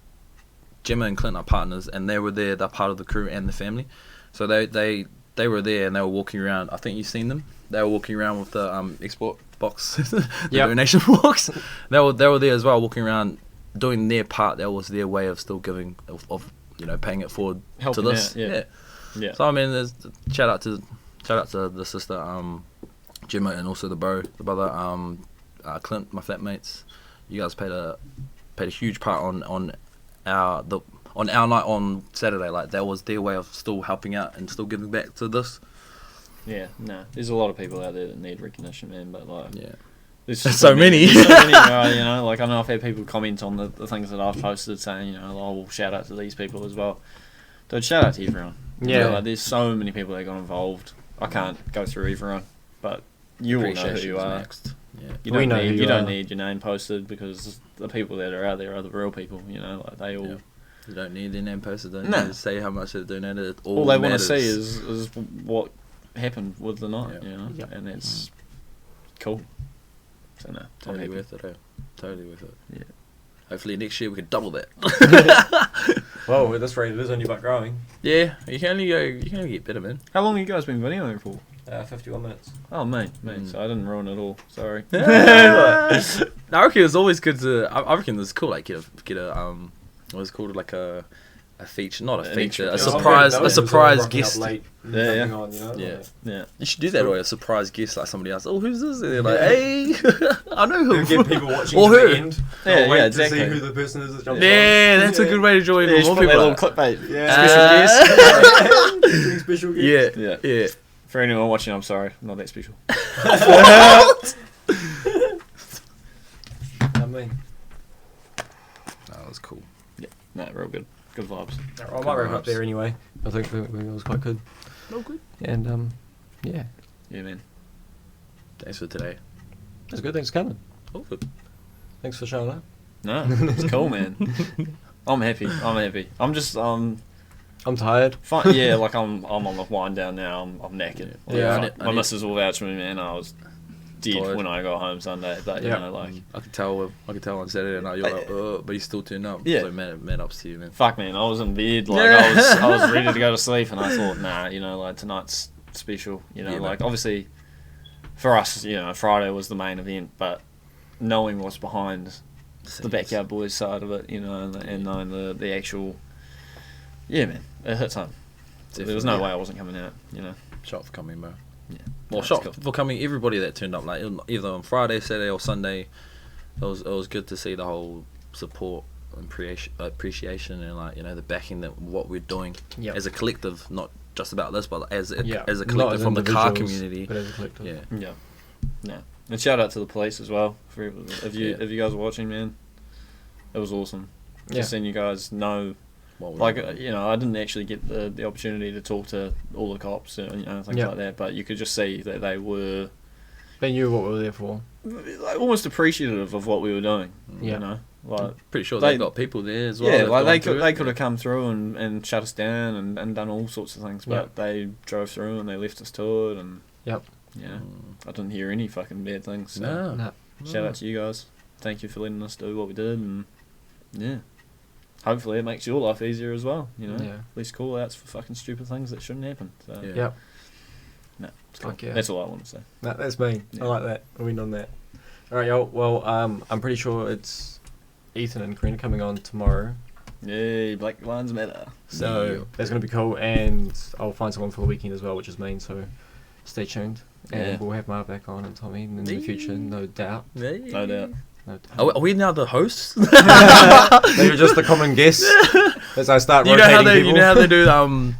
Gemma and Clint are partners, and they were there. They're part of the crew and the family. So they were there, and they were walking around. I think you've seen them. They were walking around with the export box, the Yep. donation box. They were there as well, walking around, doing their part. That was their way of still giving, of paying it forward Helping to this. out, yeah. Yeah. So I mean, there's shout out to the sister, Gemma, and also the brother, Clint, my flatmates. You guys played a huge part on our night on Saturday. Like that was their way of still helping out and still giving back to this. Yeah, no. There's a lot of people out there that need recognition, man. But like, Yeah. there's So many. There's so many, you know. Like I know I've had people comment on the things that I've posted saying, you know, oh, well, shout out to these people as well. Dude, shout out to everyone. You Yeah. know, like, there's so many people that got involved. I can't go through everyone, but you all know who Appreciation's you are. next. Yeah. You We don't know need who you you don't are. need your name posted because the people that are out there are the real people. You know, like they all. Yeah. You don't need their name posted. Don't No. need to say how much they donated. All they want to matters. see is what happened with the night, Yeah. you know, Yeah. and it's cool. So no, I'm Totally happy. worth it. Eh? Totally worth it. Yeah. Hopefully next year we can double that. Well, at this rate, it is only about growing. Yeah, you can only get better, man. How long have you guys been videoing for? 51 minutes. Oh, mate. Mm. So I didn't ruin it all. Sorry. I reckon it's always good to. I reckon it's cool. Like get a what's it called, like a feature, not a An feature, extra- a surprise guest. Yeah. Yeah. Yeah. You should do that, or a surprise guest, like somebody else. Oh, who's this? And they're like, hey, I know him. Get people watching Or to her. the end. Yeah, They'll wait yeah, to exactly. see who the person is that jumps Yeah, on. that's a good way to draw Yeah, even just more put that people. little clickbait. Yeah. Special guest. Special guest. Yeah, Yeah. yeah. For anyone watching, I'm sorry. I'm not that special. I mean, That was cool. No, real good. Good vibes. I might wrap up there anyway. I think it was quite good. Oh, good. And yeah, Yeah, man. Thanks for today. that's good. Thanks for coming. Oh, good. Thanks for showing up. No, it's cool, man. I'm happy. I'm just I'm tired. fine. Yeah, like I'm on the wind down now. I'm knackered. Like, Yeah, I like, need- my missus will vouch for me, man. I was dead Tired. when I got home Sunday, but Yeah. you know, like I could tell on Saturday night you're like, but you still turned up. Yeah. So man ups to you, man. fuck, man. I was in bed, like Yeah. I was ready to go to sleep, and I thought, nah, you know, like tonight's special. You know, Yeah, like man. obviously for us, you know, Friday was the main event, but knowing what's behind the Backyard Boys side of it, you know, and knowing the actual, yeah, man, it hits home. There was no Definitely. way I wasn't coming out, you know. Shot for coming, bro. Yeah. Well, No, shot it's cool. for coming. Everybody that turned up, like either on Friday, Saturday, or Sunday, it was good to see the whole support and appreciation and, like, you know, the backing that what we're doing Yep. as a collective, not just about this, but as a Yeah. as a Not collective as from the car individuals, community. but as a collective. Yeah. Yeah. No. And shout out to the police as well. For if you guys are watching, man, it was awesome. Yeah. Just seeing you guys know, What we're like, doing. you know, I didn't actually get the opportunity to talk to all the cops and, you know, things Yeah. like that, but you could just see that they were They knew what we were there for. like almost appreciative of what we were doing. Yeah. You know, like. Pretty sure they- they got people there as well. Yeah, that like gone they through could it. have come through and shut us down and done all sorts of things, but they drove through and they left us to it, and Yep. yeah, I didn't hear any fucking bad things. So No. No. shout out to you guys. Thank you for letting us do what we did, and yeah, hopefully it makes your life easier as well. You know, Yeah. less call outs for fucking stupid things that shouldn't happen. So Yeah. Yep. no, it's cool. Fuck yeah. That's all I want to say. That's me. Yeah. I like that. I win on that. All right, y'all. Well, I'm pretty sure it's Ethan and Corinne coming on tomorrow. Yay, Black Lives Matter. So Yeah. that's going to be cool. And I'll find someone for the weekend as well, which is mean. So stay tuned. And Yeah. we'll have Marv back on and Tommy in the future, no doubt. No doubt. Are we now the hosts? They're just the common guests. As I start rotating people. You know how they do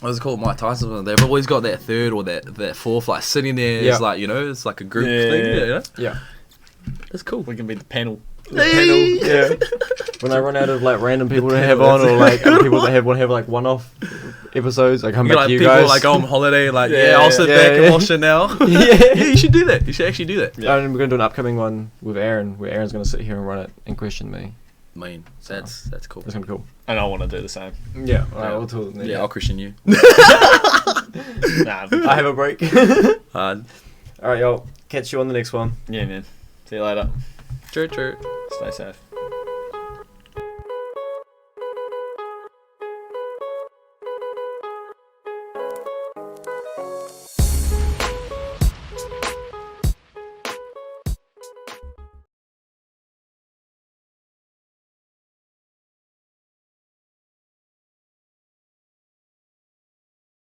what's it called, Mike Tyson? They've always got that third or that fourth like sitting there. Yeah. It's like, you know, it's like a group thing. You know? Yeah. That's cool. We can be the panel. Yeah. When I run out of like random people to have on, or like people that want to have like one-off episodes, I come back to you people guys. like go on holiday, like I'll sit back and watch it now. Yeah, you should do that. You should actually do that. Yeah. And we're gonna do an upcoming one with Aaron, where Aaron's gonna sit here and run it and question me. That's cool. That's gonna be cool. And I want to do the same. Yeah. Alright, we'll talk then. Yeah, I'll Christian you. Nah, I have a break. Hard. Alright, y'all. Catch you on the next one. yeah, man. See you later. True. Stay safe.